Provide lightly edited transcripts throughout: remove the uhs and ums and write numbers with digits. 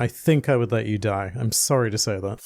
I think I would let you die. I'm sorry to say that.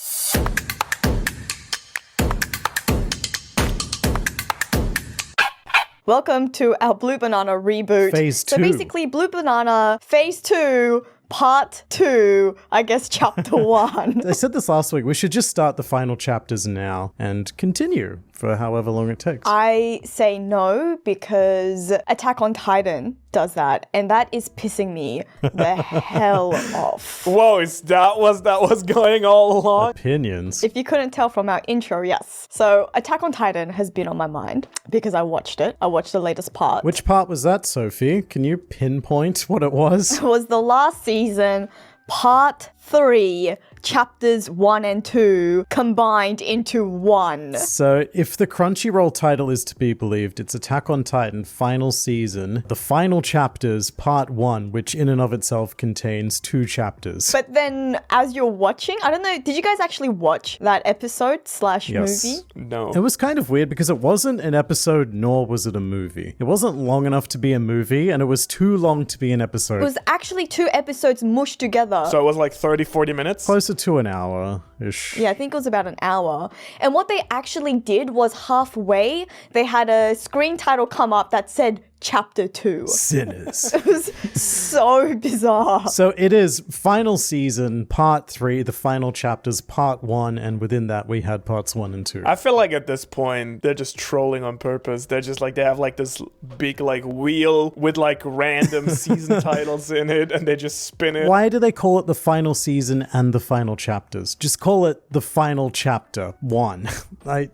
Welcome to our Blue Banana reboot. Phase 2. So basically, Blue Banana Phase 2, Part 2, I guess Chapter 1. I said this last week. We should just start the final chapters now and continue for however long it takes. I say no because Attack on Titan does that, and that is pissing me the hell off. Whoa, is that was going all along? Opinions. If you couldn't tell from our intro, yes. So Attack on Titan has been on my mind because I watched it. I watched the latest part. Which part was that, Sophie? Can you pinpoint what it was? It was the last season, Part 3, Chapters 1 and 2 combined into one. So, if the Crunchyroll title is to be believed, it's Attack on Titan Final Season, the final chapters, Part 1, which in and of itself contains 2 chapters. But then, as you're watching, I don't know, did you guys actually watch that episode / Yes. movie? No. It was kind of weird because it wasn't an episode, nor was it a movie. It wasn't long enough to be a movie, and it was too long to be an episode. It was actually 2 episodes mushed together. So it was like 30, 40 minutes? Closer to an hour-ish. Yeah, I think it was about an hour. And what they actually did was halfway, they had a screen title come up that said Chapter 2. Sinners. It was so bizarre. So it is final season, part 3, the final chapters, part 1, and within that we had parts 1 and 2. I feel like at this point, they're just trolling on purpose. They're just like, they have like this big like wheel with like random season titles in it, and they just spin it. Why do they call it the final season and the final chapters? Just call it the final chapter 1,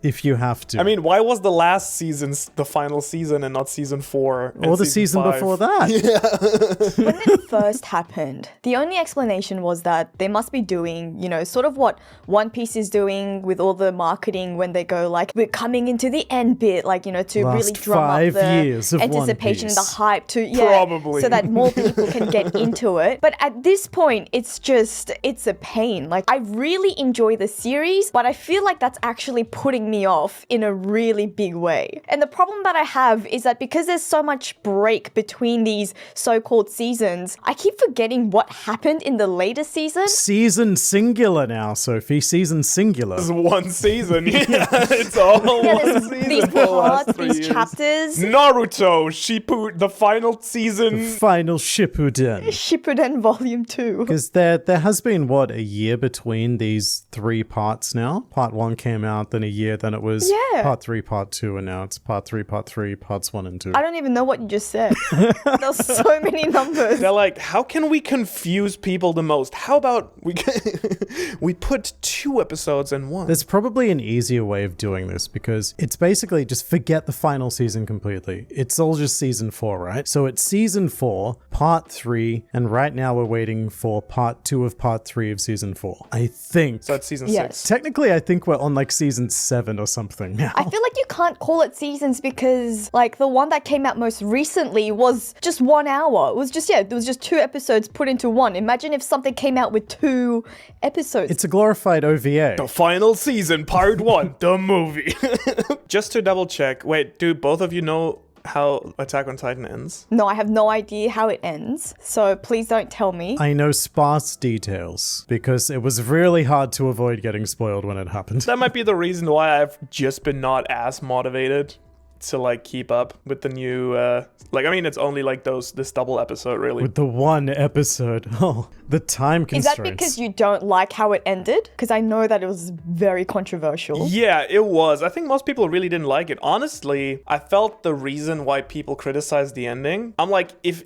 if you have to. I mean, why was the last season the final season and not season 4? or the season 5? before that. When it first happened, the only explanation was that they must be doing, sort of what One Piece is doing with all the marketing when they go like, we're coming into the end bit, like, to really Last drum up 5 the years of One anticipation, the Piece. hype to, Probably. so that more people can get into it. But at this point, it's a pain. Like, I really enjoy the series, but I feel like that's actually putting me off in a really big way. And the problem that I have is that because there's so much break between these so-called seasons, I keep forgetting what happened in the later season. Season singular now, Sophie. Season singular. It's one season. Yeah, it's all Yeah, one there's season. these for the last parts, 3 these years. chapters. Naruto, Shippuden, the final season. Final Shippuden. Shippuden Volume 2. Because there has been, a year between these 3 parts now? Part 1 came out, then a year, then it was Yeah. part 3, part 2, and now it's part 3, parts 1 and 2. I don't even know what you just said. There's so many numbers. They're like, how can we confuse people the most? How about we put 2 episodes in one? There's probably an easier way of doing this because it's basically just forget the final season completely. It's all just season 4, right? So it's season 4, part 3, and right now we're waiting for part 2 of part 3 of season 4. I think. So it's season Yes. 6. Technically, I think we're on like season 7 or something now. I feel like you can't call it seasons because, like, the one that came out most recently was just 1 hour. It was just 2 episodes put into one. Imagine if something came out with 2 episodes. It's a glorified OVA. The final season, part 1, the movie. Just to double check, wait, do both of you know how Attack on Titan ends? No, I have no idea how it ends, so please don't tell me. I know sparse details because it was really hard to avoid getting spoiled when it happened. That might be the reason why I've just been not as motivated to like keep up with the new it's only like this double episode really. With the 1 episode. Oh, the time Is constraints. that because you don't like how it ended? Because I know that it was very controversial. Yeah, it was. I think most people really didn't like it. Honestly, I felt the reason why people criticized the ending. I'm like, if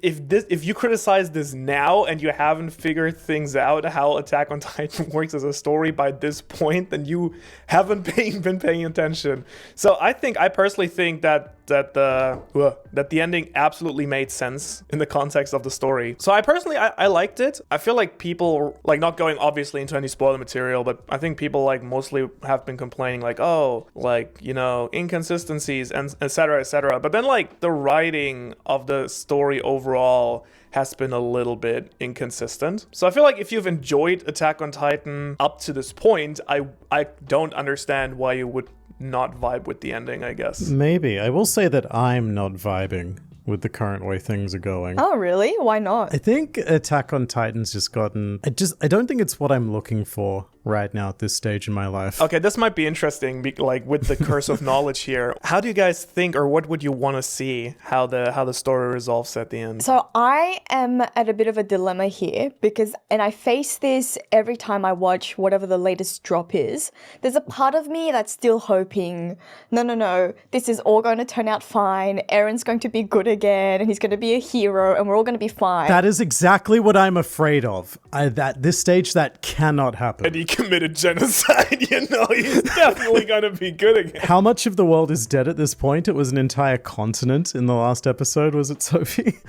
you criticize this now and you haven't figured things out how Attack on Titan works as a story by this point, then you haven't been paying attention. So I personally think that the ending absolutely made sense in the context of the story. So I liked it. I feel like people, like, not going obviously into any spoiler material, but I think people like mostly have been complaining like, oh, like, inconsistencies and et cetera, but then like the writing of the story overall has been a little bit inconsistent. So I feel like if you've enjoyed Attack on Titan up to this point, I don't understand why you would not vibe with the ending, I guess. Maybe. I will say that I'm not vibing with the current way things are going. Oh, really? Why not? I think Attack on Titan's just gotten... I don't think it's what I'm looking for right now at this stage in my life. Okay, this might be interesting, like with the curse of knowledge here. How do you guys think, or what would you want to see how the story resolves at the end? So I am at a bit of a dilemma here because, and I face this every time I watch whatever the latest drop is. There's a part of me that's still hoping, no, this is all going to turn out fine. Aaron's going to be good again, and he's going to be a hero, and we're all going to be fine. That is exactly what I'm afraid of. At this stage, that cannot happen. And he committed genocide, he's definitely gonna be good again. How much of the world is dead at this point? It was an entire continent in the last episode, was it, Sophie?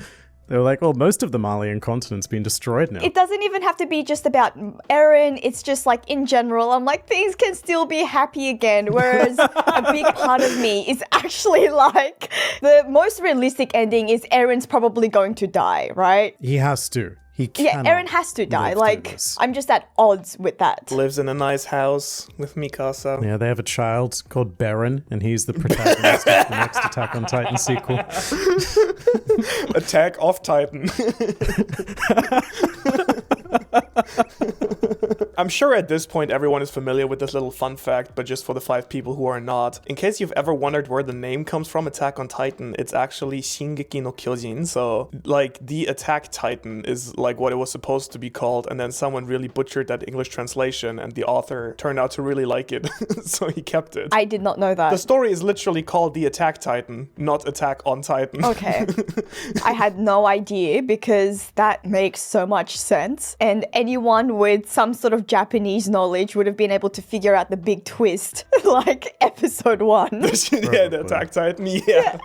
They were like, well, most of the Malian continent's been destroyed now. It doesn't even have to be just about Eren. It's just like in general, I'm like, things can still be happy again. Whereas a big part of me is actually like, the most realistic ending is Eren's probably going to die, right? He has to. He Yeah, cannot Eren has to die. live through Like, this. I'm just at odds with that. Lives in a nice house with Mikasa. Yeah, they have a child called Baron, and he's the protagonist of the next Attack on Titan sequel. Attack of Titan. I'm sure at this point everyone is familiar with this little fun fact, but just for the 5 people who are not. In case you've ever wondered where the name comes from, Attack on Titan, it's actually Shingeki no Kyojin. So, like, the Attack Titan is like what it was supposed to be called, and then someone really butchered that English translation, and the author turned out to really like it, so he kept it. I did not know that. The story is literally called The Attack Titan, not Attack on Titan. Okay. I had no idea because that makes so much sense. And anyone with some sort of Japanese knowledge would have been able to figure out the big twist, like episode 1. Yeah, the Attack Titan, yeah.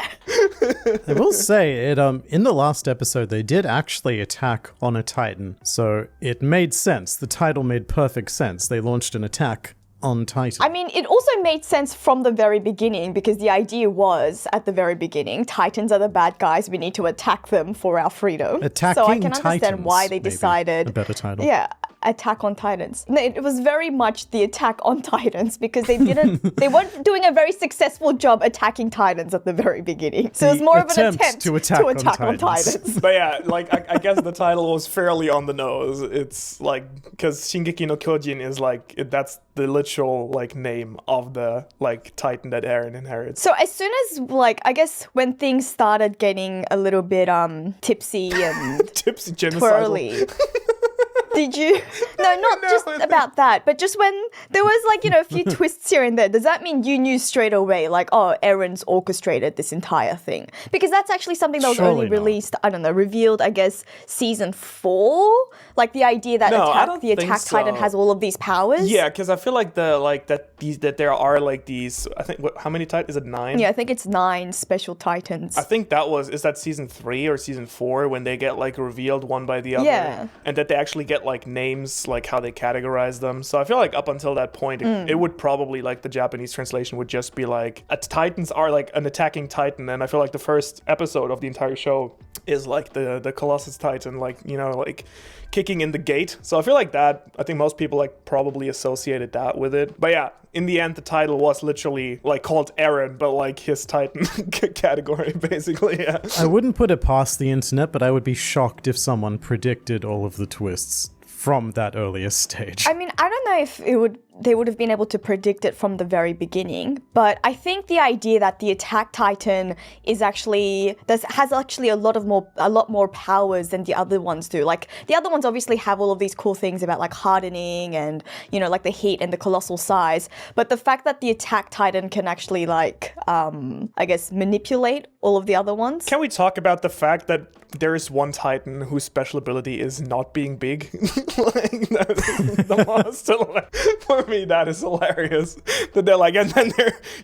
I will say, it in the last episode, they did actually attack on a Titan. So it made sense. The title made perfect sense. They launched an attack on Titan. I mean, it also made sense from the very beginning because the idea was, at the very beginning, Titans are the bad guys. We need to attack them for our freedom. Attacking so I can understand Titans, why they maybe decided. a better title. Yeah. Attack on Titans. No, it was very much the Attack on Titans because they weren't doing a very successful job attacking Titans at the very beginning. So it was more of an attempt to attack on on Titans. But yeah, like, I guess the title was fairly on the nose. It's like, because Shingeki no Kyojin is like, that's the literal, like, name of the, like, Titan that Eren inherits. So as soon as, like, I guess when things started getting a little bit tipsy and Tipsy genocidal. twirly. Did you? No, not just about that, but just when there was, like, a few twists here and there, does that mean you knew straight away, like, oh, Eren's orchestrated this entire thing? Because that's actually something that was Surely only not. released, I don't know, revealed, I guess, season 4? Like, the idea that No, I don't the think Attack Titan so. has all of these powers? Yeah, because I feel like that there are like these. I think how many Titans? Is it 9? Yeah, I think it's 9 special Titans. I think is that season 3 or season 4 when they get like revealed one by the other, Yeah. and that they actually get like names, like how they categorize them. So I feel like up until that point, it would probably, like, the Japanese translation would just be like, Titans are like an attacking Titan, and I feel like the first episode of the entire show is like the Colossus Titan, like, like kicking in the gate. So I feel like that, I think most people like probably associated that with it. But yeah, in the end, the title was literally like called Eren, but like his Titan category, basically. Yeah. I wouldn't put it past the internet, but I would be shocked if someone predicted all of the twists from that earlier stage. I mean, I don't know if they would have been able to predict it from the very beginning, but I think the idea that the Attack Titan has actually a lot more powers than the other ones do. Like, the other ones obviously have all of these cool things about, like, hardening and, like the heat and the colossal size, but the fact that the Attack Titan can actually, like, I guess manipulate all of the other ones. Can we talk about the fact that there is one Titan whose special ability is not being big? Like, that's the monster. Like, for me, that is hilarious. That they're like, and then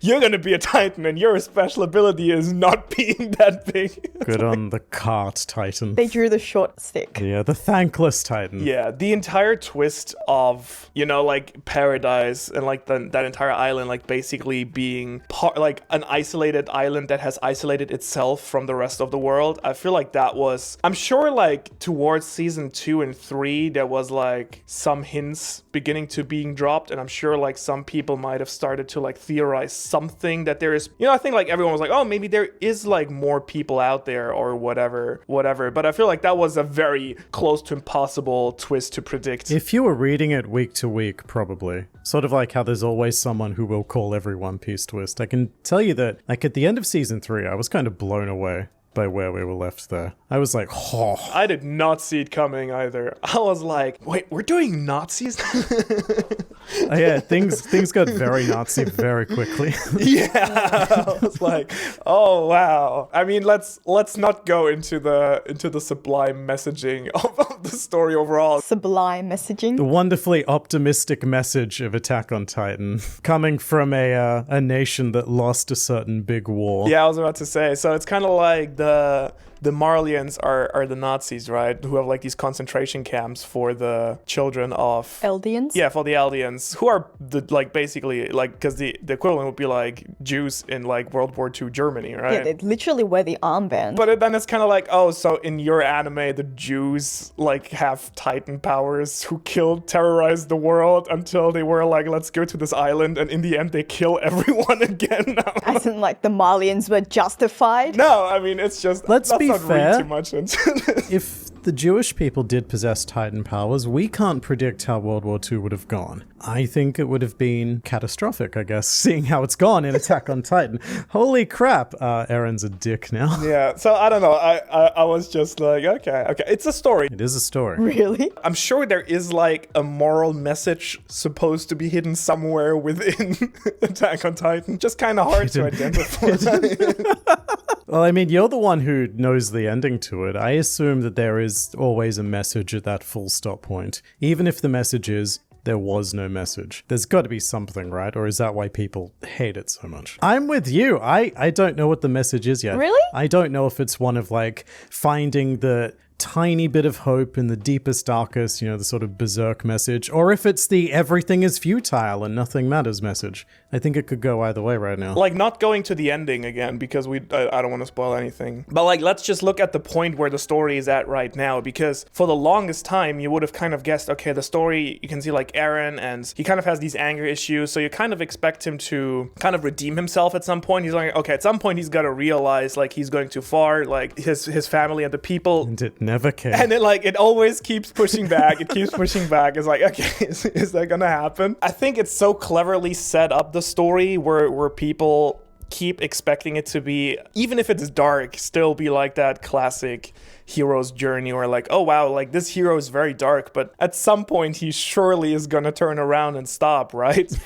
you're gonna be a Titan, and your special ability is not being that big. Good on the cart Titan. They drew the short stick. Yeah, the thankless Titan. Yeah, the entire twist of, like, paradise and like that entire island, like, basically being like an isolated island that has isolated itself from the rest of the world. I feel like that was, I'm sure, like, towards season 2 and 3, there was like some hints beginning to being dropped, and I'm sure like some people might have started to like theorize something that there is, I think like everyone was like, oh, maybe there is like more people out there or whatever. But I feel like that was a very close to impossible twist to predict. If you were reading it week to week, probably. Sort of like how there's always someone who will call every One Piece twist. I can tell you that, like, at the end of season 3, I was kind of blown away by where we were left there. I was like, oh. I did not see it coming either. I was like, wait, we're doing Nazis? Yeah, things got very Nazi very quickly. Yeah, I was like, oh wow. I mean, let's not go into the sublime messaging of the story overall. Sublime messaging. The wonderfully optimistic message of Attack on Titan coming from a nation that lost a certain big war. Yeah, I was about to say. So it's kind of like the Marlians are the Nazis, right? Who have like these concentration camps for the children of Eldians? Yeah, for the Eldians, who are basically because the equivalent would be like Jews in like World War II Germany, right? Yeah, they literally wear the armband. But then it's kind of like, oh, so in your anime, the Jews like have Titan powers who terrorized the world until they were like, let's go to this island, and in the end they kill everyone again. As in like the Marlians were justified? No, I mean, it's just... Let's be not fair. read too much into this. If the Jewish people did possess Titan powers, we can't predict how World War II would have gone. I think it would have been catastrophic, I guess, seeing how it's gone in Attack on Titan. Holy crap, Aaron's a dick now. Yeah, so I don't know. I was just like, okay. It's a story. It is a story. Really? I'm sure there is like a moral message supposed to be hidden somewhere within Attack on Titan. Just kind of hard to identify. Well, I mean, you're the one who knows the ending to it. I assume that there is always a message at that full stop point. Even if the message is, there was no message. There's got to be something, right? Or is that why people hate it so much? I'm with you. I don't know what the message is yet. Really? I don't know if it's one of like finding the tiny bit of hope in the deepest, darkest, the sort of berserk message, or if it's the everything is futile and nothing matters message. I think it could go either way right now. Like, not going to the ending again, because I don't want to spoil anything. But like, let's just look at the point where the story is at right now, because for the longest time, you would have kind of guessed, okay, the story, you can see like Eren, and he kind of has these anger issues, so you kind of expect him to kind of redeem himself at some point. He's like, okay, at some point he's got to realize like he's going too far, like his family and the people... And it never came. And it always keeps pushing back. It keeps pushing back. It's like, okay, is that gonna happen? I think it's so cleverly set up, the story, where people keep expecting it to be, even if it's dark, still be like that classic hero's journey, or like, oh wow, like this hero is very dark, but at some point he surely is gonna turn around and stop, right?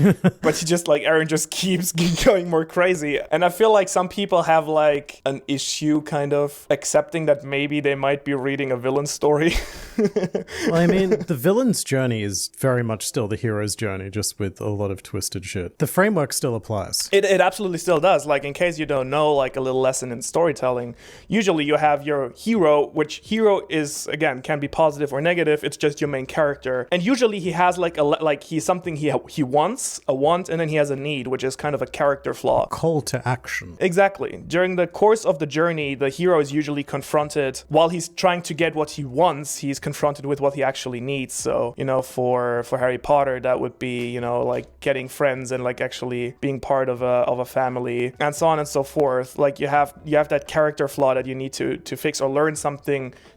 But he just like, Eren just keeps going more crazy. And I feel like some people have like an issue kind of accepting that maybe they might be reading a villain story. Well, I mean, the villain's journey is very much still the hero's journey, just with a lot of twisted shit. The framework still applies. It absolutely still does. Like, in case you don't know, like a little lesson in storytelling, usually you have your hero, which hero is, again, can be positive or negative. It's just your main character. And usually he has like he's something he wants, a want, and then he has a need, which is kind of a character flaw. Call to action. Exactly. During the course of the journey, the hero is usually confronted, while he's trying to get what he wants, he's confronted with what he actually needs. So, for Harry Potter, that would be, like getting friends and like actually being part of a family, and so on and so forth. Like you have that character flaw that you need to fix, or learn something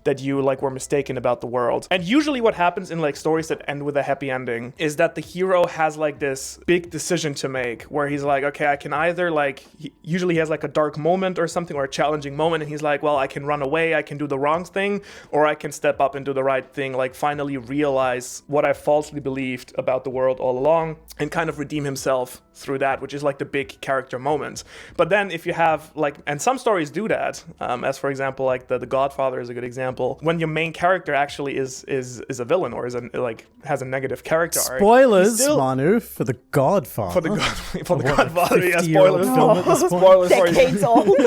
that you like were mistaken about the world. And usually what happens in like stories that end with a happy ending is that the hero has like this big decision to make, where he's like, okay, I can either like, usually he has like a dark moment or something, or a challenging moment, and he's like, well, I can run away, I can do the wrong thing, or I can step up and do the right thing, like finally realize what I falsely believed about the world all along, and kind of redeem himself through that, which is like the big character moment. But then if you have like, and some stories do that, as for example, like the Godfather is a good example, when your main character actually is a villain, or has a negative character arc. Spoilers, Manu, for the Godfather. For the Godfather, yeah, spoilers. Film at this point. Spoilers for you. Decades old.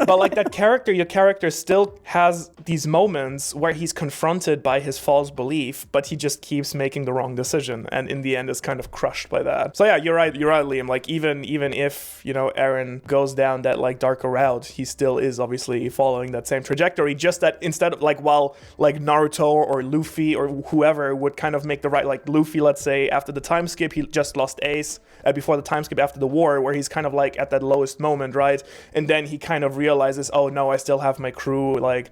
But like that character, your character still has these moments where he's confronted by his false belief, but he just keeps making the wrong decision, and in the end is kind of crushed by that. So yeah, you're right, Liam. Like even if Eren goes down that like darker route, he still is obviously following that same trajectory, just that instead of like while like Naruto or Luffy or whoever would kind of make the right, like Luffy, let's say after the time skip, he just lost Ace before the time skip after the war, where he's kind of like at that lowest moment, right? And then he kind of realizes, oh no, I still have my crew, like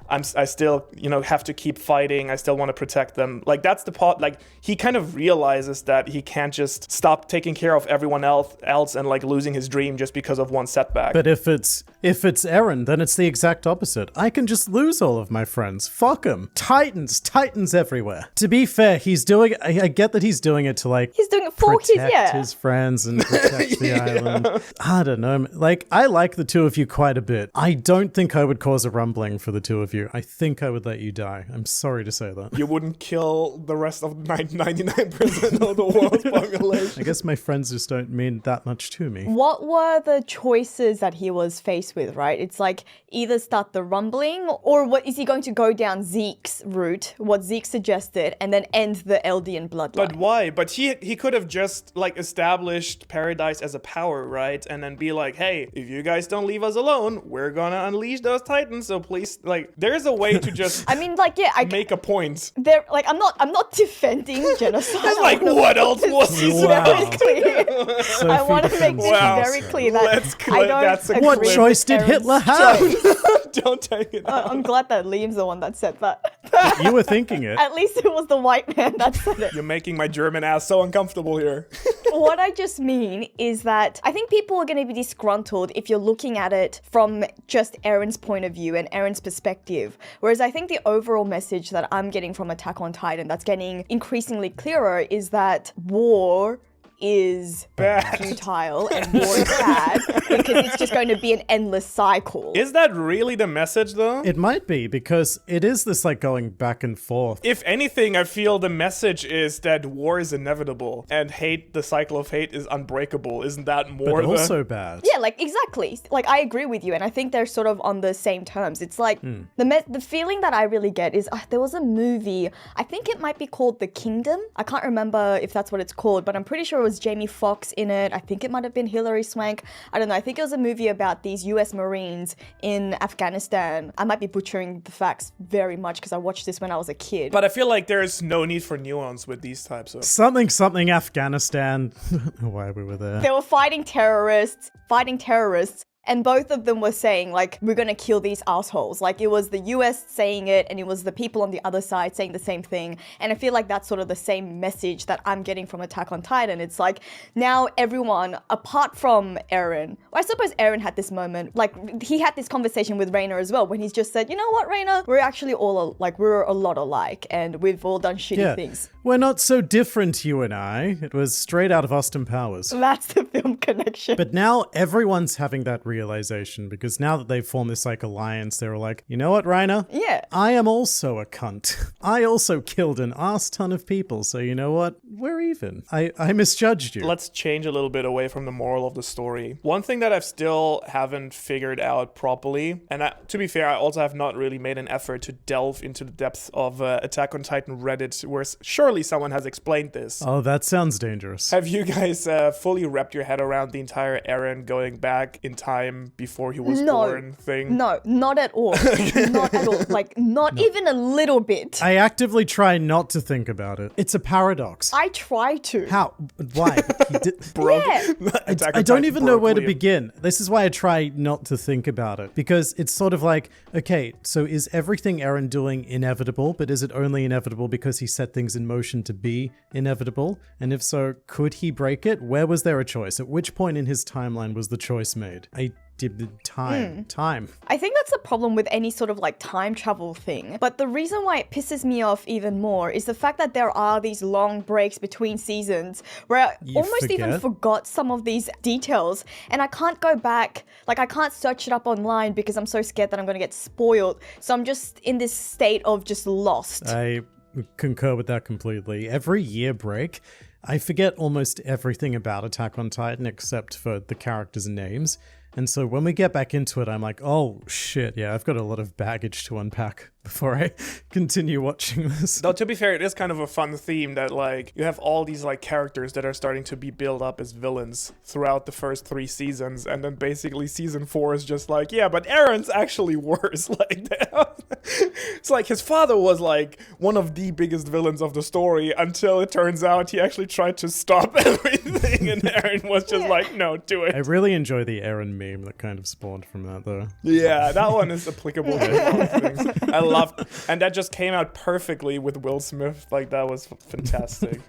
I still, have to keep fighting. I still want to protect them. Like, that's the part, like, he kind of realizes that he can't just stop taking care of everyone else and, like, losing his dream just because of one setback. But if it's Eren, then it's the exact opposite. I can just lose all of my friends. Fuck him. Titans everywhere. To be fair, I get that he's doing it to, like, He's doing it for protect his friends and protect the island. I don't know. Like, I like the two of you quite a bit. I don't think I would cause a rumbling for the two of you. I think I would let you die. I'm sorry to say that. You wouldn't kill the rest of 99% of the world's population. I guess my friends just don't mean that much to me. What were the choices that he was faced with, right? It's like either start the rumbling, or what is he going to go down Zeke's route, what Zeke suggested, and then end the Eldian bloodline? But why? But he could have just like established Paradise as a power, right? And then be like, hey, if you guys don't leave us alone, we're gonna unleash those Titans. So please, like, there's a way to just I mean, like, yeah, make a point. There, like, I'm not defending genocide. It's like, what else was he Wow. Very clear. Sophie I want to make this Wow. very clear that Let's I don't that's a agree What with choice did Eren's Hitler have? choice. Don't take it out. I'm glad that Liam's the one that said that. You were thinking it. At least it was the white man that said it. You're making my German ass so uncomfortable here. What I just mean is that I think people are going to be disgruntled if you're looking at it from just Eren's point of view and Eren's perspective. Whereas I think the overall message that I'm getting from Attack on Titan that's getting increasingly clearer is that war is Bad. futile and war is bad because it's just going to be an endless cycle. Is that really the message, though? It might be, because it is this, like, going back and forth. If anything, I feel the message is that war is inevitable and hate, the cycle of hate, is unbreakable. Isn't that more But also bad. Yeah, like, exactly. Like, I agree with you, and I think they're sort of on the same terms. It's like, the feeling that I really get is, there was a movie, I think it might be called The Kingdom. I can't remember if that's what it's called, but I'm pretty sure it was Jamie Foxx in it. I think it might have been Hilary Swank. I don't know. I think it was a movie about these US Marines in Afghanistan. I might be butchering the facts very much because I watched this when I was a kid. But I feel like there's no need for nuance with these types of... Something Afghanistan. I don't know why we were there. They were fighting terrorists, and both of them were saying, like, we're gonna kill these assholes. Like, it was the US saying it, and it was the people on the other side saying the same thing. And I feel like that's sort of the same message that I'm getting from Attack on Titan. It's like, now everyone, apart from Eren, I suppose Eren had this moment, like, he had this conversation with Reina as well, when he's just said, you know what, Reina? We're actually all, we're a lot alike, and we've all done shitty things. We're not so different, you and I. It was straight out of Austin Powers. That's the film connection. But now everyone's having that realization, because now that they've formed this, like, alliance, they're like, you know what, Reina? Yeah. I am also a cunt. I also killed an arse ton of people, so you know what? We're even. I misjudged you. Let's change a little bit away from the moral of the story. One thing that I've still haven't figured out properly, and to be fair, I also have not really made an effort to delve into the depths of Attack on Titan Reddit, where surely someone has explained this. Oh, that sounds dangerous. Have you guys fully wrapped your head around the entire Eren going back in time before he was born thing? No, not at all. Not at all. Like, not even a little bit. I actively try not to think about it. It's a paradox. I try to. How? Why? He did- Broke. Yeah. Attack on I don't Titan even know broke where to Liam. begin. This is why I try not to think about it. Because it's sort of like, okay, so is everything Eren doing inevitable, but is it only inevitable because he set things in motion to be inevitable? And if so, could he break it? Where was there a choice? At which point in his timeline was the choice made? Time. I think that's the problem with any sort of like time travel thing. But the reason why it pisses me off even more is the fact that there are these long breaks between seasons where I almost even forgot some of these details, and I can't go back. Like, I can't search it up online because I'm so scared that I'm going to get spoiled. So I'm just in this state of just lost. I concur with that completely. Every year break, I forget almost everything about Attack on Titan except for the characters' names. And so when we get back into it, I'm like, oh shit, yeah, I've got a lot of baggage to unpack before I continue watching this. Though to be fair, it is kind of a fun theme that like you have all these like characters that are starting to be built up as villains throughout the first 3 seasons, and then basically season 4 is just like, yeah, but Aaron's actually worse. Like it's like his father was like one of the biggest villains of the story until it turns out he actually tried to stop everything, and Aaron was just like, no, do it. I really enjoy the Aaron meme that kind of spawned from that, though. Yeah, that one is applicable to a lot of things. I loved, and that just came out perfectly with Will Smith. Like, that was fantastic.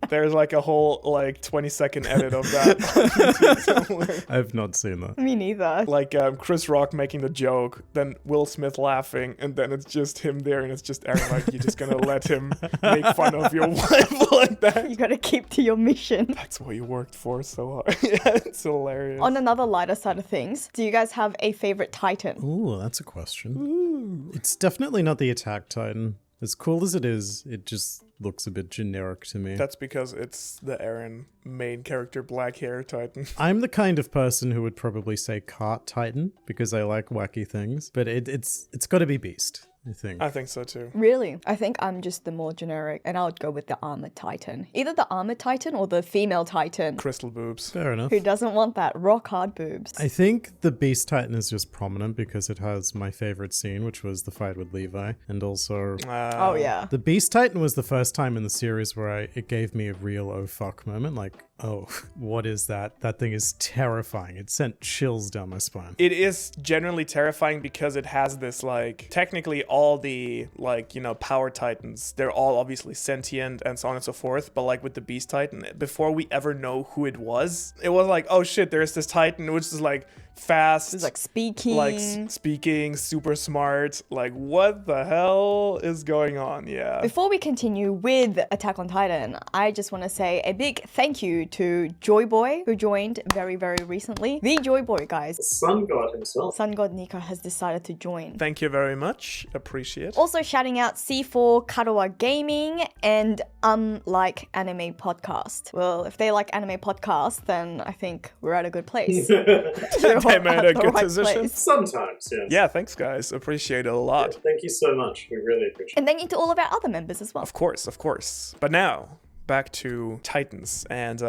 There's like a whole like 20-second edit of that on YouTube somewhere. I've not seen that. Me neither. Like Chris Rock making the joke, then Will Smith laughing, and then it's just him there, and it's just Aaron like, you're just gonna let him make fun of your wife like that? You gotta keep to your mission. That's what you worked for so hard. Yeah, it's hilarious. On another lighter side of things, do you guys have a favorite Titan? Ooh, that's a question. It's definitely not the Attack Titan. As cool as it is, it just looks a bit generic to me. That's because it's the Aaron main character black hair Titan. I'm the kind of person who would probably say Cart Titan because I like wacky things, but it's got to be Beast, I think. I think so too. Really? I think I'm just the more generic, and I would go with the Armored Titan. Either the Armored Titan or the female Titan. Crystal boobs. Fair enough. Who doesn't want that rock hard boobs? I think the Beast Titan is just prominent because it has my favorite scene, which was the fight with Levi, and also Oh yeah. the Beast Titan was the first time in the series where it gave me a real oh fuck moment. Like, oh, what is that? That thing is terrifying. It sent chills down my spine. It is generally terrifying because it has this, like, technically all the, like, you know, power titans, they're all obviously sentient and so on and so forth. But like with the Beast Titan, before we ever know who it was like, oh shit, there's this titan which is like fast, It's like speaking. like speaking, super smart. Like, what the hell is going on? Yeah. Before we continue with Attack on Titan, I just want to say a big thank you to Joy Boy, who joined very, very recently. The Joy Boy, guys. Sun God himself. Sun God Nika has decided to join. Thank you very much. Appreciate. Also shouting out C4 Karawa Gaming and Unlike Anime Podcast. Well, if they like anime podcast, then I think we're at a good place. They made a good decision. Sometimes, yes. Yeah, thanks guys. Appreciate it a lot. Thank you so much. We really appreciate it. And thank you to all of our other members as well. Of course, of course. But now, back to Titans. And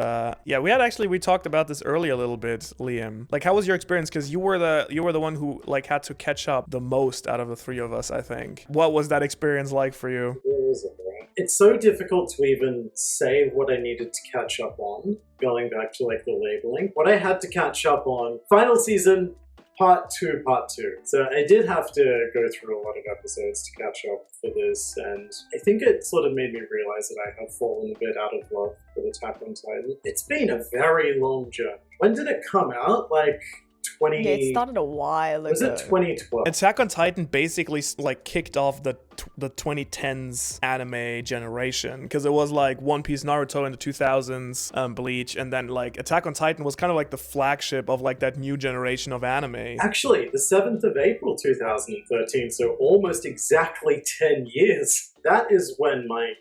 yeah, we talked about this earlier a little bit, Liam. Like, how was your experience? Because you were the one who like had to catch up the most out of the 3 of us, I think. What was that experience like for you? It's so difficult to even say what I needed to catch up on, going back to like the labeling. What I had to catch up on, final season, part 2. So I did have to go through a lot of episodes to catch up for this, and I think it sort of made me realize that I have fallen a bit out of love with Attack on Titan. It's been a very long journey. When did it come out? Like 20... Yeah, it started a while ago. Was it 2012? Attack on Titan basically like kicked off the 2010s anime generation, because it was like One Piece, Naruto in the 2000s, Bleach, and then like Attack on Titan was kind of like the flagship of like that new generation of anime. Actually, the 7th of April 2013, so almost exactly 10 years. That is when my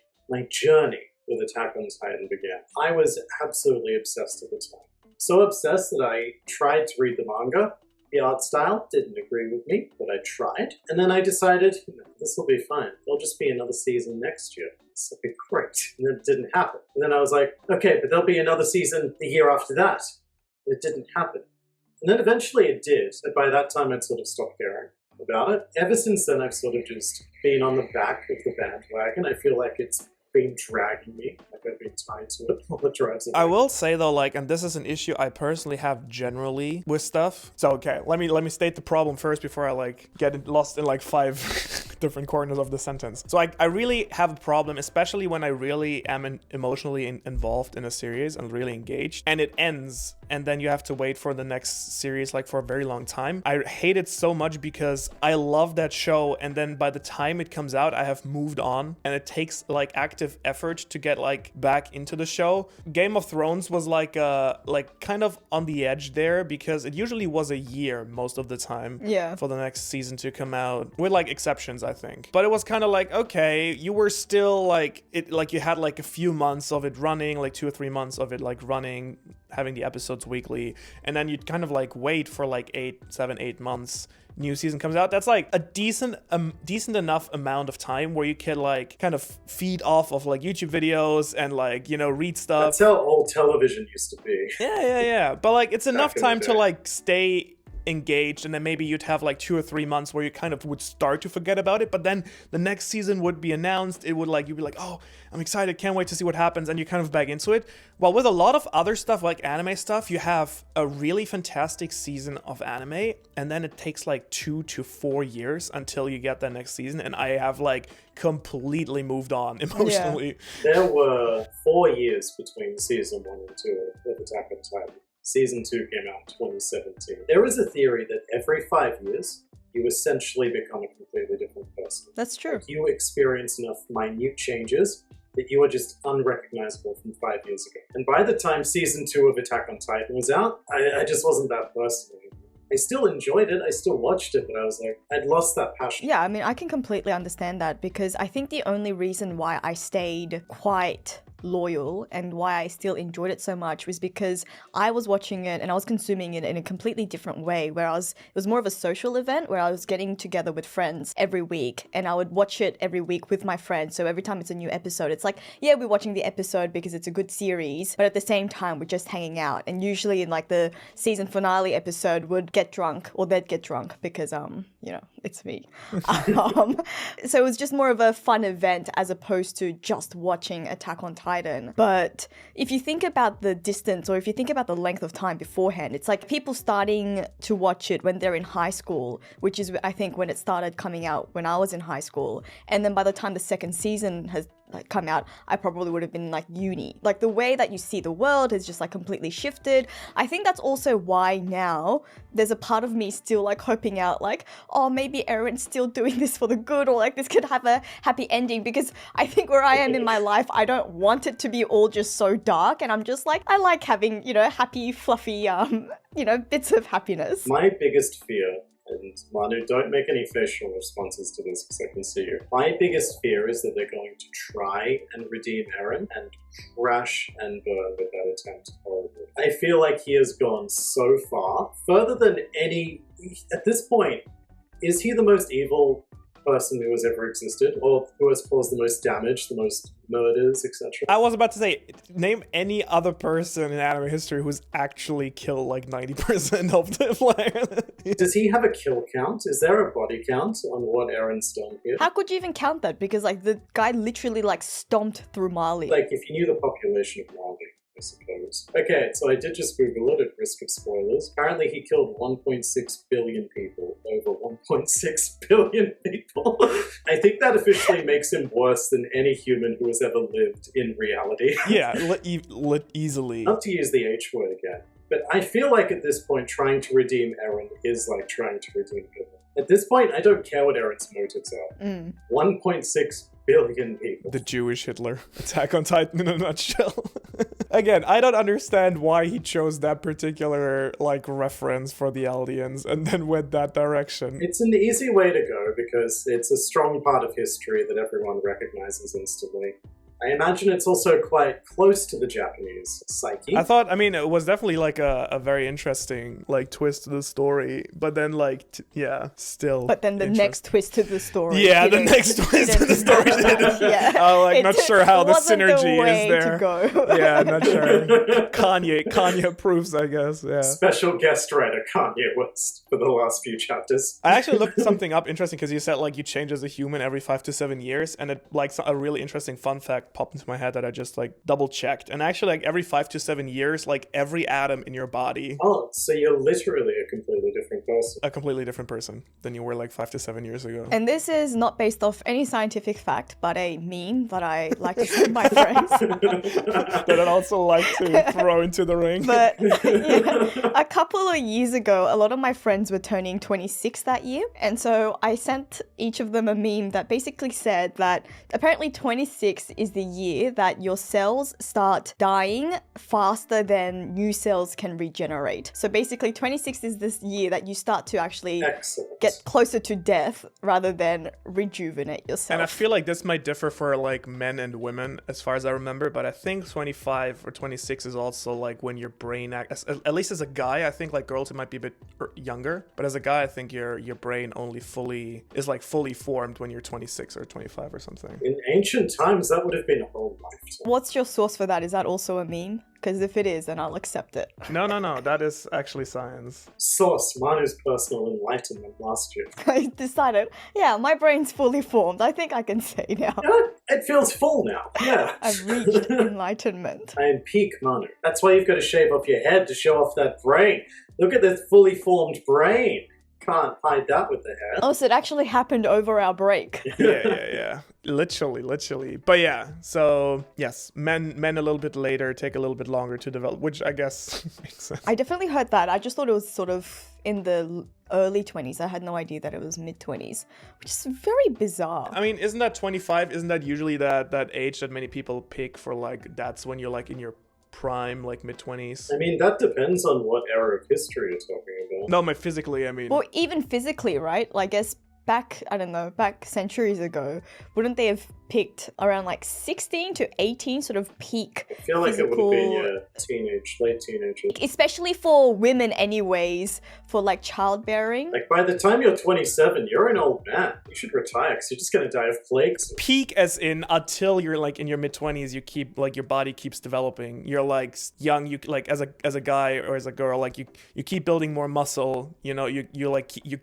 journey with Attack on Titan began. I was absolutely obsessed at the time. So obsessed that I tried to read the manga. The art style didn't agree with me, but I tried. And then I decided, this will be fine. There'll just be another season next year. This will be great. And then it didn't happen. And then I was like, okay, but there'll be another season the year after that. And it didn't happen. And then eventually it did. And by that time, I'd sort of stopped caring about it. Ever since then, I've sort of just been on the back of the bandwagon. I feel like it's been dragging me, like I've been tied to it all the drives. I will say though, like, and this is an issue I personally have generally with stuff. So okay, let me state the problem first before I like get lost in like 5 different corners of the sentence. So I really have a problem, especially when I really am emotionally involved in a series and really engaged, and it ends, and then you have to wait for the next series like for a very long time. I hate it so much because I love that show, and then by the time it comes out, I have moved on, and it takes like active effort to get like back into the show. Game of Thrones was like kind of on the edge there, because it usually was a year most of the time Yeah. for the next season to come out, with like exceptions I think. But it was kind of like, okay, you were still like, you had like a few months of it running, like 2 or 3 months of it like running, having the episodes weekly, and then you'd kind of like wait for like 7, 8 months. New season comes out. That's like a decent enough amount of time where you can like kind of feed off of like YouTube videos and like, you know, read stuff. That's how old television used to be. Yeah. But like, it's enough in the time to day. like stay engaged, and then maybe you'd have like 2 or 3 months where you kind of would start to forget about it, but then the next season would be announced. It would like, you'd be like, oh, I'm excited, can't wait to see what happens, and you kind of back into it. Well, with a lot of other stuff like anime stuff, you have a really fantastic season of anime, and then it takes like 2 to 4 years until you get that next season, and I have like completely moved on emotionally. There were 4 years between season 1 and 2 of Attack on Titan. Season 2 came out in 2017. There is a theory that every 5 years, you essentially become a completely different person. That's true. You experience enough minute changes that you are just unrecognizable from 5 years ago. And by the time season 2 of Attack on Titan was out, I just wasn't that person anymore. I still enjoyed it, I still watched it, but I was like, I'd lost that passion. Yeah, I mean, I can completely understand that, because I think the only reason why I stayed quite loyal and why I still enjoyed it so much was because I was watching it and I was consuming it in a completely different way, where it was more of a social event where I was getting together with friends every week, and I would watch it every week with my friends. So every time it's a new episode, it's like, yeah, we're watching the episode because it's a good series, but at the same time we're just hanging out. And usually in like the season finale episode, would get drunk, or they'd get drunk because you know, it's me. So it was just more of a fun event as opposed to just watching Attack on Titan. But if you think about the distance, or if you think about the length of time beforehand, it's like people starting to watch it when they're in high school, which is, I think, when it started coming out when I was in high school. And then by the time the second season has like come out, I probably would have been like uni. Like the way that you see the world has just like completely shifted. I think that's also why now there's a part of me still like hoping out like, oh, maybe Eren's still doing this for the good, or like this could have a happy ending, because I think where I am in my life, I don't want it to be all just so dark, and I'm just like, I like having, you know, happy, fluffy, you know, bits of happiness. My biggest fear, and Manu, don't make any facial responses to this because I can see you. My biggest fear is that they're going to try and redeem Eren and crash and burn with that attempt horribly. I feel like he has gone so far, further than any, at this point, is he the most evil person who has ever existed, or who has caused the most damage, the most murders, etc.? I was about to say, name any other person in anime history who's actually killed like 90% of the players. Does he have a kill count? Is there a body count on what Eren's done here? How could you even count that? Because like the guy literally like stomped through Mali. Like, if you knew the population of Mali, I suppose. Okay, so I did just Google it at risk of spoilers. Apparently he killed 1.6 billion people. Over 1.6 billion people. I think that officially makes him worse than any human who has ever lived in reality. Yeah, easily. Not to use the H word again, but I feel like at this point trying to redeem Eren is like trying to redeem Hitler. At this point, I don't care what Eren's motives are. 1.6 billion people. The Jewish Hitler. Attack on Titan in a nutshell. Again, I don't understand why he chose that particular like reference for the Eldians and then went that direction. It's an easy way to go because it's a strong part of history that everyone recognizes instantly. I imagine it's also quite close to the Japanese psyche. I thought, I mean, it was definitely like a very interesting like twist to the story, but then like, yeah, still. But then the next twist to the story. Yeah, the next twist to the story. Yeah. I'm like, not sure how the synergy way is there. To go. Yeah, not sure. Kanye approves, I guess. Yeah. Special guest writer Kanye West for the last few chapters. I actually looked something up interesting because you said like you change as a human every 5 to 7 years, and it like a really interesting fun fact popped into my head that I just like double checked. And actually, like every 5 to 7 years, like every atom in your body. Oh, so you're literally a completely different person. A completely different person than you were like 5 to 7 years ago. And this is not based off any scientific fact, but a meme meme that I like to send my friends. That I'd also like to throw into the ring. But yeah, a couple of years ago, a lot of my friends were turning 26 that year. And so I sent each of them a meme that basically said that apparently 26 is the year that your cells start dying faster than new cells can regenerate. So basically 26 is this year that you start to actually Excellent. get closer to death rather than rejuvenate yourself. And I feel like this might differ for like men and women as far as I remember, but I think 25 or 26 is also like when your brain at least as a guy, I think like girls it might be a bit younger, but as a guy I think your brain only fully formed when you're 26 or 25 or something. In ancient times, that would have been a whole lifetime. What's your source for that? Is that also a meme? Because if it is, then I'll accept it. No, that is actually science. Source, Manu's personal enlightenment last year. I decided, yeah, my brain's fully formed. I think I can say now. You know, it feels full now. Yeah. I've reached enlightenment. I am peak Manu. That's why you've got to shave off your head to show off that brain. Look at this fully formed brain. Can't hide that with the hair. Oh, so it actually happened over our break. Yeah. Literally. But yeah, so yes, men a little bit later take a little bit longer to develop, which I guess makes sense. I definitely heard that. I just thought it was sort of in the early 20s. I had no idea that it was mid-20s, which is very bizarre. I mean, isn't that 25? Isn't that usually that age that many people pick for like, that's when you're like in your prime, like mid-20s? I mean, that depends on what era of history you're talking about. No, physically, I mean. Well, even physically, right? Like, I guess back centuries ago, wouldn't they have picked around like 16 to 18 sort of peak I feel like physical... it would have been, late teenagers. Especially for women anyways, for like childbearing. Like, by the time you're 27, you're an old man. You should retire because you're just going to die of plagues. Peak as in until you're like in your mid-20s, you keep like your body keeps developing. You're like young, you like as a guy or as a girl, like you keep building more muscle, you know, you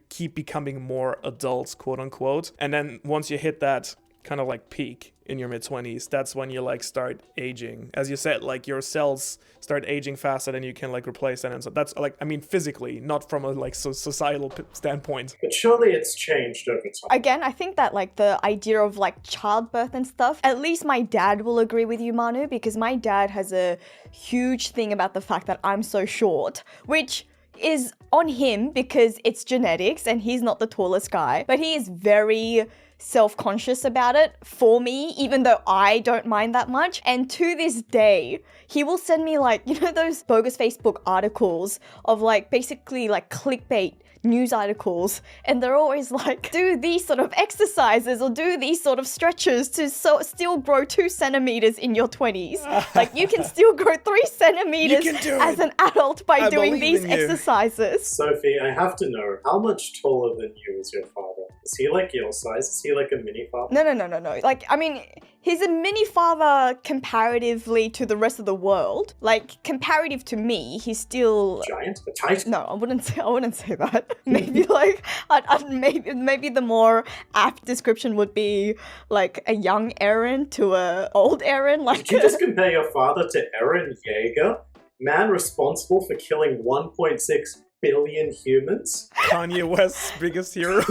keep becoming more adults, quote unquote. And then once you hit that kind of like peak in your mid-20s, that's when you like start aging. As you said, like your cells start aging faster than you can like replace them. And so that's like, I mean, physically, not from a like societal standpoint. But surely it's changed over time. Again, I think that like the idea of like childbirth and stuff, at least my dad will agree with you, Manu, because my dad has a huge thing about the fact that I'm so short, which is on him because it's genetics and he's not the tallest guy, but he is very self-conscious about it for me, even though I don't mind that much. And to this day, he will send me like, you know, those bogus Facebook articles of like basically like clickbait news articles, and they're always like, do these sort of exercises or do these sort of stretches to still grow 2 centimeters in your 20s. Like you can still grow 3 centimeters as an adult by doing these exercises. Sophie, I have to know, how much taller than you is your father? Is he like your size? Is he like a mini father? No. Like, I mean, he's a mini father comparatively to the rest of the world. Like, comparative to me, he's still Giant? A titan? No, I wouldn't say that. Maybe like, maybe the more apt description would be like a young Eren to a old Eren. Like, Did you just compare your father to Eren Yeager? Man responsible for killing 1.6 billion humans? Kanye West's biggest hero.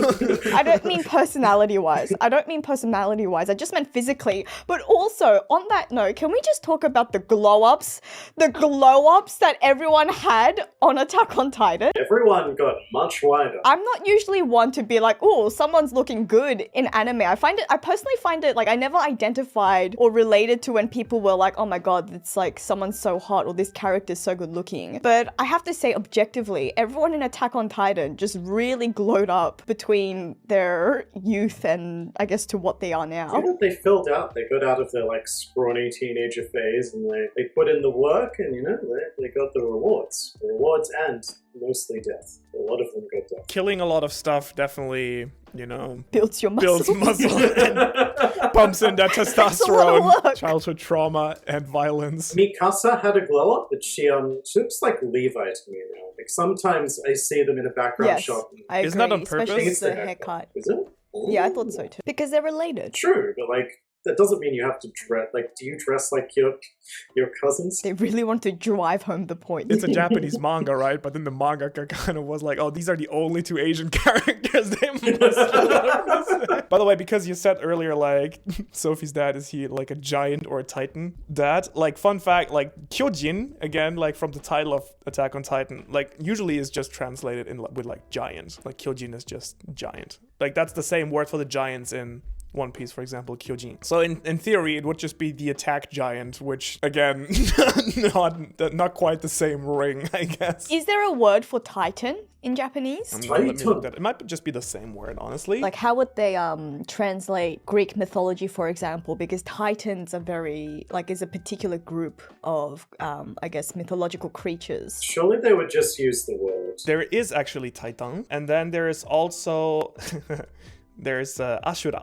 I don't mean personality-wise. I just meant physically. But also, on that note, can we just talk about the glow-ups? The glow-ups that everyone had on Attack on Titan? Everyone got much wider. I'm not usually one to be like, oh, someone's looking good in anime. I personally find it, like, I never identified or related to when people were like, oh my god, it's like someone's so hot or this character's so good looking. But I have to say, objectively, everyone in Attack on Titan just really glowed up between their youth and I guess to what they are now. You know, they filled out. They got out of their like scrawny teenager phase and they put in the work and you know, they got the rewards. The rewards and mostly death. A lot of them got death. Killing a lot of stuff definitely, you know, builds your muscle. Builds muscle and pumps in that testosterone, childhood trauma, and violence. Mikasa had a glow up, but she looks like Levi to me now. Like sometimes I see them in a background shot. I agree, Isn't that on purpose? especially with the haircut. Is it? Yeah, I thought so too. Because they're related. True, but like that doesn't mean you have to dress. Like, do you dress like your cousins? They really want to drive home the point. It's a Japanese manga, right? But then the mangaka kind of was like, oh, these are the only two Asian characters they must. By the way, because you said earlier, like, Sophie's dad, is he like a giant or a titan dad? Like, fun fact, like, Kyojin, again, like from the title of Attack on Titan, like, usually is just translated in with like giant. Like, Kyojin is just giant. Like, that's the same word for the giants in One Piece, for example, Kyojin. So in theory, it would just be the attack giant, which, again, not quite the same ring, I guess. Is there a word for titan in Japanese? Let me look that. It might just be the same word, honestly. Like, how would they translate Greek mythology, for example? Because titans are is a particular group of, I guess, mythological creatures. Surely they would just use the word. There is actually Titan, and then there is also... There's Ashura.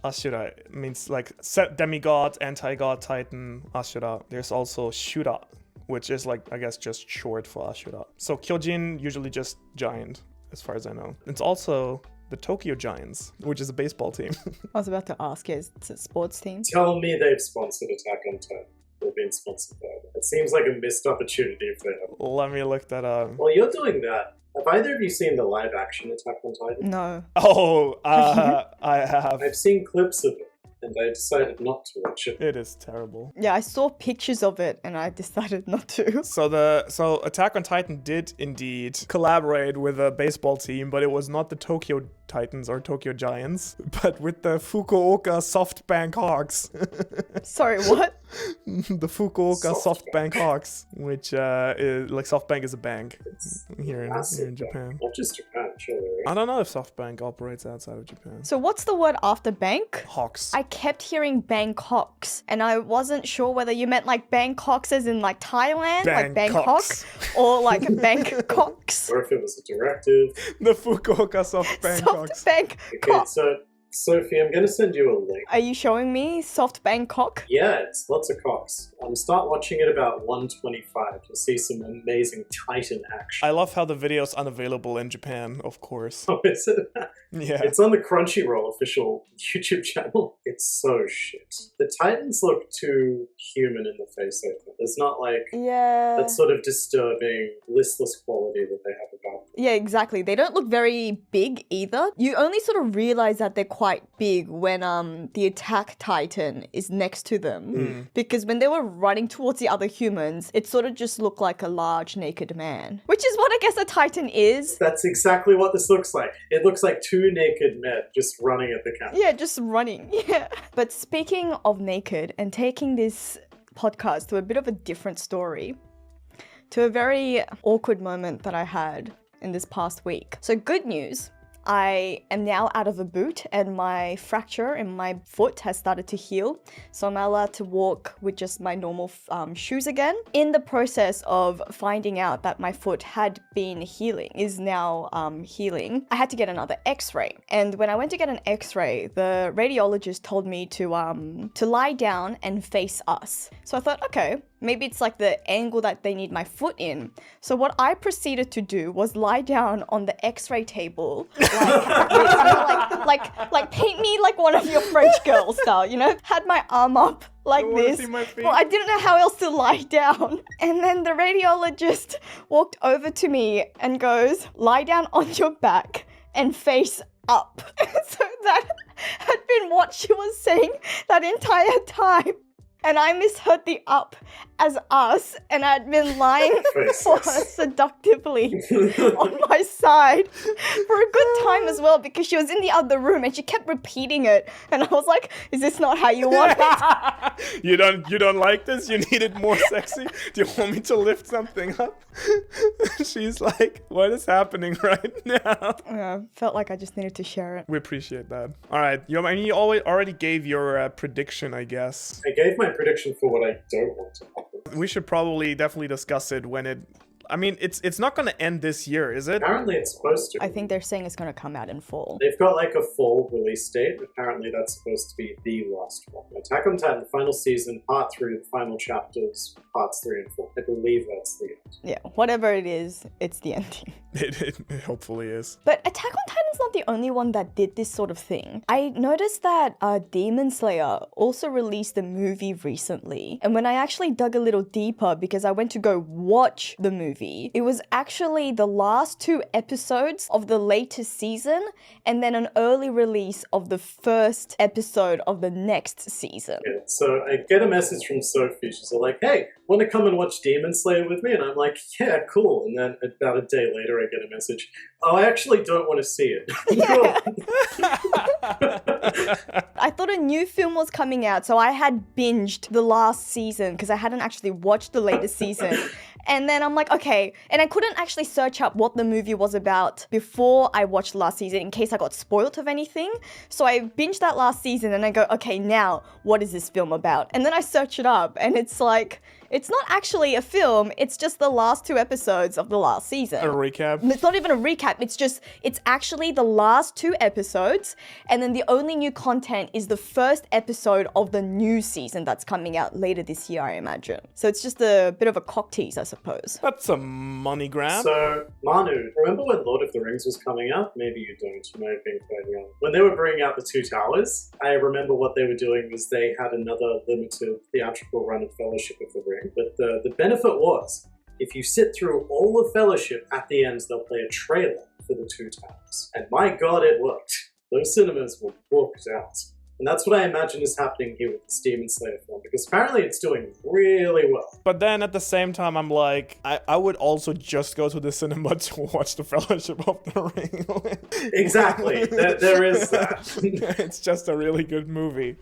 Ashura means like demigod, anti-god, titan, Ashura. There's also Shura, which is like, I guess, just short for Ashura. So Kyojin, usually just giant, as far as I know. It's also the Tokyo Giants, which is a baseball team. I was about to ask, is it a sports team? Tell me they've sponsored Attack on Titan. Or been sponsored by them. It seems like a missed opportunity if they have. Let me look that up. While you're doing that, have either of you seen the live action Attack on Titan? No. Oh, I have. I've seen clips of it, and I decided not to watch it. It is terrible. Yeah, I saw pictures of it and I decided not to. So Attack on Titan did indeed collaborate with a baseball team, but it was not the Tokyo Titans or Tokyo Giants, but with the Fukuoka SoftBank Hawks. Sorry, what? The Fukuoka SoftBank Hawks, which is like SoftBank is a bank here in Japan. Not just Japan, surely. I don't know if SoftBank operates outside of Japan. So what's the word after bank? Hawks. I kept hearing Bangkoks, and I wasn't sure whether you meant like Bangkoks as in like Thailand, like Bangkok, Bangkoks. or like Bangkoks. Or if it was a directive. The Fukuoka SoftBank Hawks. SoftBank Okay, cock. so Sophie, I'm going to send you a link. Are you showing me soft Bangkok? Yeah, it's lots of cocks. Start watching it about 1:25. You'll see some amazing Titan action. I love how the video is unavailable in Japan, of course. Oh, is it? Yeah. It's on the Crunchyroll official YouTube channel. It's so shit. The Titans look too human in the face, I think. There's not like Yeah. that sort of disturbing, listless quality that they have about them. Yeah, exactly. They don't look very big either. You only sort of realize that they're quite big when the attack titan is next to them. Because when they were running towards the other humans, it sort of just looked like a large naked man. Which is what I guess a titan is. That's exactly what this looks like. It looks like two naked men just running at the camera. Yeah, just running. Yeah. But speaking of naked and taking this podcast to a bit of a different story, to a very awkward moment that I had in this past week. So good news. I am now out of a boot and my fracture in my foot has started to heal. So I'm allowed to walk with just my normal shoes again. In the process of finding out that my foot had been healing, is now healing, I had to get another x-ray. And when I went to get an x-ray, the radiologist told me to lie down and face us. So I thought, okay, maybe it's like the angle that they need my foot in. So what I proceeded to do was lie down on the x-ray table, like paint me like one of your French girls style, you know? Had my arm up like I wanna this. see my feet. Well, I didn't know how else to lie down. And then the radiologist walked over to me and goes, lie down on your back and face up. So that had been what she was saying that entire time. And I misheard the up as us, and I'd been lying for her seductively on my side for a good time as well, because she was in the other room and she kept repeating it, and I was like, "Is this not how you want it?" You don't like this? You need it more sexy? Do you want me to lift something up? She's like, what is happening right now? Yeah, felt like I just needed to share it. We appreciate that. All right, you already gave your prediction, I guess. I gave my prediction for what I don't want to happen. We should definitely discuss it when it... I mean, it's not going to end this year, is it? Apparently it's supposed to. I think they're saying it's going to come out in fall. They've got like a fall release date. Apparently that's supposed to be the last one. Attack on Titan final season, part 3, the final chapters, parts 3 and 4. I believe that's the end. Yeah, whatever it is, it's the ending. It hopefully is. But Attack on Titan's not the only one that did this sort of thing. I noticed that Demon Slayer also released a movie recently. And when I actually dug a little deeper, because I went to go watch the movie, it was actually the last 2 episodes of the latest season and then an early release of the first episode of the next season. Yeah, so I get a message from Sophie. She's like, hey, want to come and watch Demon Slayer with me? And I'm like, yeah, cool. And then about a day later, I get a message, oh, I actually don't want to see it. I thought a new film was coming out, so I had binged the last season because I hadn't actually watched the latest season. And then I'm like, okay. And I couldn't actually search up what the movie was about before I watched the last season in case I got spoiled of anything. So I binged that last season and I go, okay, now what is this film about? And then I search it up and it's like, it's not actually a film, it's just the last 2 episodes of the last season. A recap. It's not even a recap, it's actually the last 2 episodes, and then the only new content is the first episode of the new season that's coming out later this year, I imagine. So it's just a bit of a cock tease, I suppose. That's a money grab. So, Manu, remember when Lord of the Rings was coming out? Maybe you don't, you might have been quite young. When they were bringing out the 2 Towers, I remember what they were doing was they had another limited theatrical run of Fellowship of the Ring. But the benefit was, if you sit through all of Fellowship, at the end they'll play a trailer for the 2 Towers. And my god, it worked. Those cinemas were booked out. And that's what I imagine is happening here with this Demon Slayer film, because apparently it's doing really well. But then at the same time, I'm like, I would also just go to the cinema to watch the Fellowship of the Ring. Exactly. There is that. It's just a really good movie.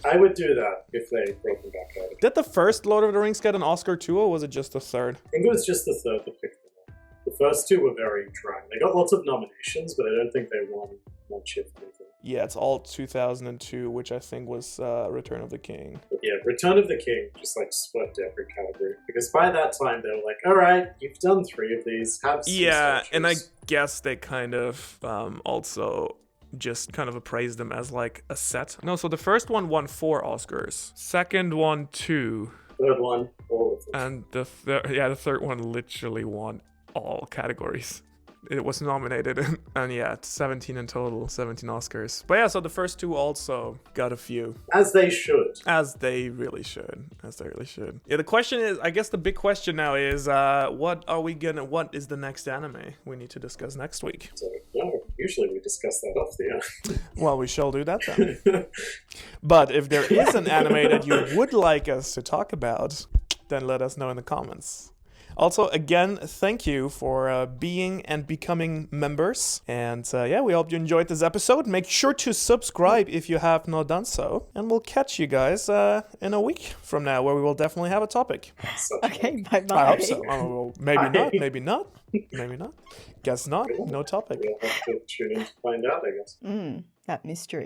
I would do that if they brought them back out. Did the first Lord of the Rings get an Oscar too, or was it just the third? I think it was just the third that picked them up. The first 2 were very dry. They got lots of nominations, but I don't think they won much, if anything. Yeah, it's all 2002, which I think was Return of the King. But yeah, Return of the King just like swept every category. Because by that time they were like, alright, you've done 3 of these, have some Yeah, and I statues." guess they kind of also just kind of appraised them as like a set. No, so the first one won 4 Oscars, second one 2, Third one, all of them. and the third one literally won all categories. It was nominated, and yeah, 17 in total, 17 Oscars. But yeah, so the first 2 also got a few. As they should. As they really should. Yeah, the question is, I guess the big question now is, what is the next anime we need to discuss next week? So, no, usually we discuss that off the air. Well, we shall do that then. But if there is an anime that you would like us to talk about, then let us know in the comments. Also, again, thank you for being and becoming members. And yeah, we hope you enjoyed this episode. Make sure to subscribe if you have not done so. And we'll catch you guys in a week from now, where we will definitely have a topic. Okay, bye-bye. I hope so. Well, maybe not. Guess not. No topic. We'll have to tune in to find out, I guess. That mystery.